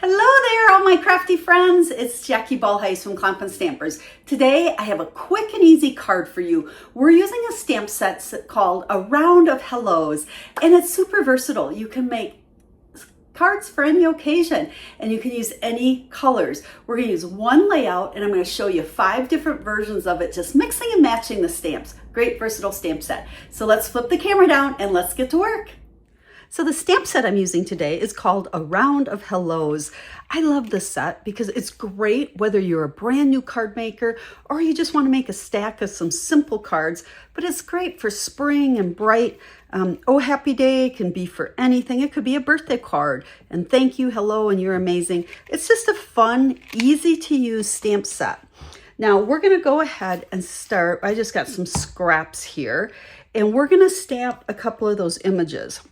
Hello there, all my crafty friends. It's Jackie Ballheis from Stampin' Stampers. Today, I have a quick and easy card for you. We're using a stamp set called A Round of Hellos, and it's super versatile. You can make cards for any occasion, and you can use any colors. We're going to use one layout, and I'm going to show you 5 different versions of it, just mixing and matching the stamps. Great versatile stamp set. So let's flip the camera down and let's get to work. So the stamp set I'm using today is called A Round of Hellos. I love this set because it's great whether you're a brand new card maker or you just want to make a stack of some simple cards, but it's great for spring and bright. Oh Happy Day can be for anything. It could be a birthday card and thank you, hello, and you're amazing. It's just a fun, easy to use stamp set. Now we're going to go ahead and start. I just got some scraps here and we're going to stamp a couple of those images.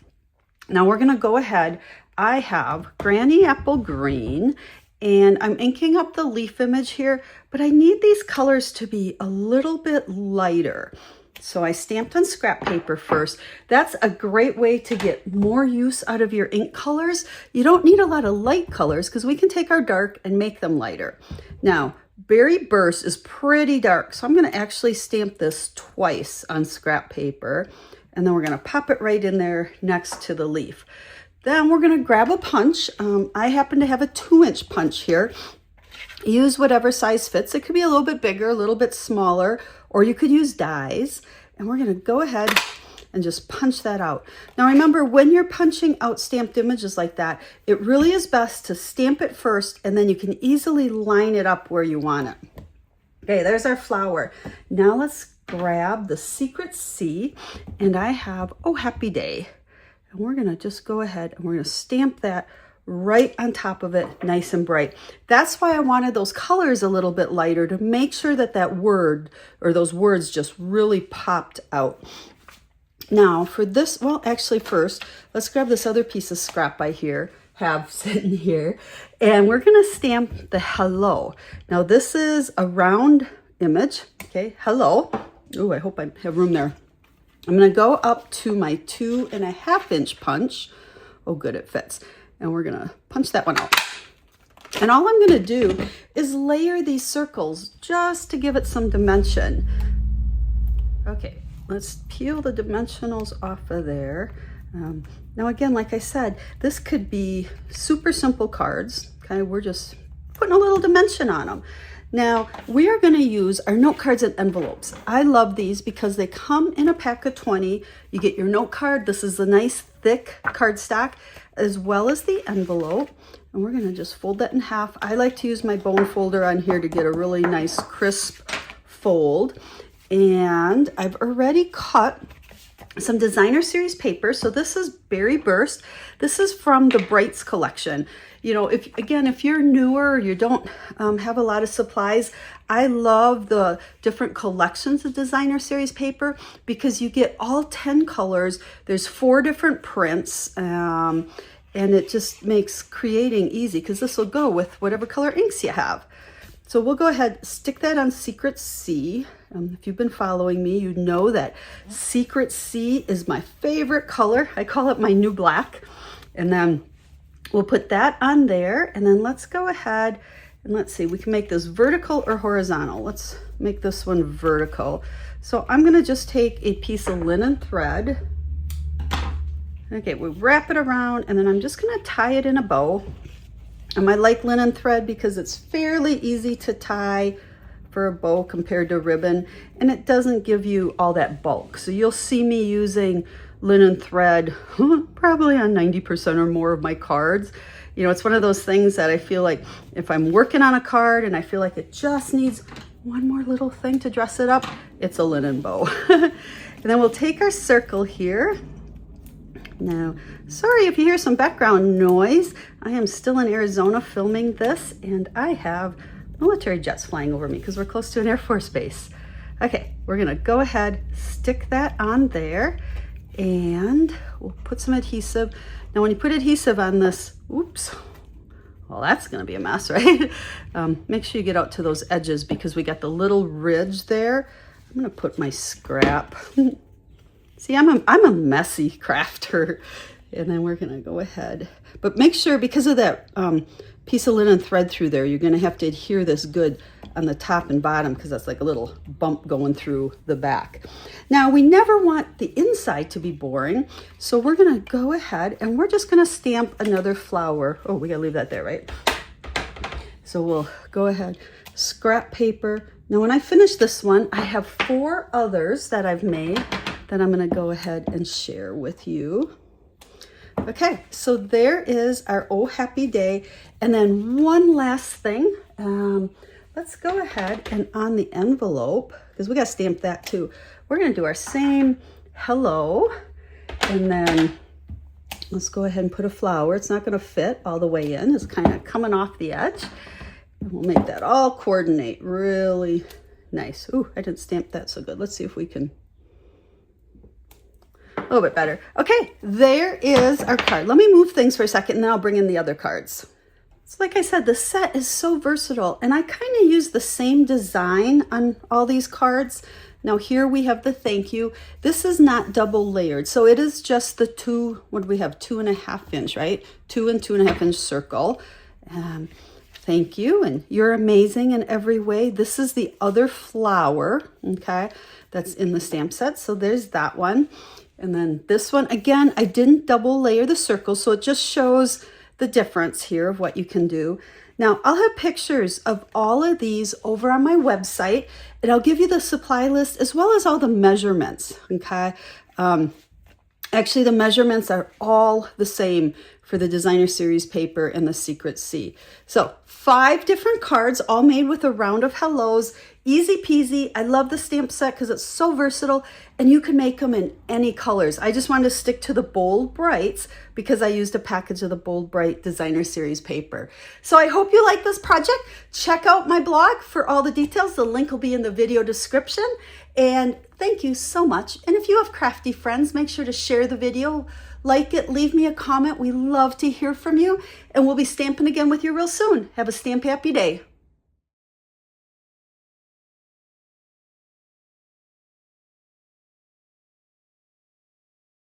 Now we're going to go ahead. I have Granny Apple Green and I'm inking up the leaf image here, but I need these colors to be a little bit lighter. So I stamped on scrap paper first. That's a great way to get more use out of your ink colors. You don't need a lot of light colors because we can take our dark and make them lighter. Now, Berry Burst is pretty dark, so I'm going to actually stamp this twice on scrap paper. And then we're going to pop it right in there next to the leaf. Then we're going to grab a punch. I happen to have a 2-inch punch here. Use whatever size fits. It could be a little bit bigger, a little bit smaller, or you could use dies. And we're going to go ahead and just punch that out. Now remember, when you're punching out stamped images like that, it really is best to stamp it first, and then you can easily line it up where you want it. Okay, there's our flower. Now let's grab the Secret C, and I have Oh Happy Day, and we're gonna just go ahead and we're gonna stamp that right on top of it, nice and bright. That's why I wanted those colors a little bit lighter, to make sure that that word or those words just really popped out. Now for this, well actually first let's grab this other piece of scrap I have sitting here, and we're gonna stamp the hello. Now this is a round image, okay, hello. Oh, I hope I have room there. I'm going to go up to my 2.5-inch punch. Oh, good, it fits. And we're going to punch that one out. And all I'm going to do is layer these circles just to give it some dimension. Okay, let's peel the dimensionals off of there. Now, again, like I said, this could be super simple cards. Okay, we're just putting a little dimension on them. Now, we are going to use our note cards and envelopes. I love these because they come in a pack of 20. You get your note card. This is a nice thick cardstock, as well as the envelope. And we're going to just fold that in half. I like to use my bone folder on here to get a really nice crisp fold. And I've already cut some designer series paper. So this is Berry Burst. This is from the Brights collection. You know, if you're newer or you don't have a lot of supplies, I love the different collections of designer series paper because you get all 10 colors. There's 4 different prints, and it just makes creating easy because this will go with whatever color inks you have. So we'll go ahead, stick that on Secret C. If you've been following me, you know that Secret C is my favorite color. I call it my new black. And then we'll put that on there, and then let's go ahead and let's see, we can make this vertical or horizontal. Let's make this one vertical. So I'm going to just take a piece of linen thread. Okay, we wrap it around, and then I'm just going to tie it in a bow. And I like linen thread because it's fairly easy to tie for a bow compared to ribbon, and it doesn't give you all that bulk. So you'll see me using linen thread probably on 90% or more of my cards. You know, it's one of those things that I feel like if I'm working on a card and I feel like it just needs one more little thing to dress it up, it's a linen bow. And then we'll take our circle here. Now, sorry if you hear some background noise. I am still in Arizona filming this, and I have military jets flying over me because we're close to an Air Force base. Okay, we're gonna go ahead, stick that on there, and we'll put some adhesive. Now when you put adhesive on this, oops, well that's gonna be a mess, right? Make sure you get out to those edges because we got the little ridge there. I'm gonna put my scrap. See, I'm a messy crafter. And then we're gonna go ahead, but make sure because of that piece of linen thread through there. You're gonna have to adhere this good on the top and bottom because that's like a little bump going through the back. Now we never want the inside to be boring, so we're gonna go ahead and we're just gonna stamp another flower. Oh, we gotta leave that there, right? So we'll go ahead, scrap paper. Now when I finish this one, I have 4 others that I've made that I'm gonna go ahead and share with you. Okay, so there is our Oh Happy Day. And then one last thing, let's go ahead and on the envelope, because we got to stamp that too, we're going to do our same hello, and then let's go ahead and put a flower. It's not going to fit all the way in. It's kind of coming off the edge. And we'll make that all coordinate really nice. Ooh, I didn't stamp that so good. Let's see if we can. A little bit better. Okay, there is our card. Let me move things for a second and then I'll bring in the other cards. So like I said, the set is so versatile, and I kind of use the same design on all these cards. Now here we have the thank you. This is not double layered, so it is just the 2, what do we have, 2.5 inch, right? 2 and 2.5 inch circle. Thank you, and you're amazing in every way. This is the other flower, okay, that's in the stamp set. So there's that one. And then this one, again, I didn't double layer the circle, so it just shows the difference here of what you can do. Now, I'll have pictures of all of these over on my website, and I'll give you the supply list as well as all the measurements, okay? Actually, the measurements are all the same for the designer series paper and the Secret C. So 5 different cards, all made with a round of hellos. Easy peasy. I love the stamp set because it's so versatile, and you can make them in any colors. I just wanted to stick to the Bold Brights because I used a package of the Bold Bright designer series paper. So I hope you like this project. Check out my blog for all the details. The link will be in the video description. And thank you so much. And if you have crafty friends, make sure to share the video, like it, leave me a comment. We love to hear from you, and we'll be stamping again with you real soon. Have a stamp happy day.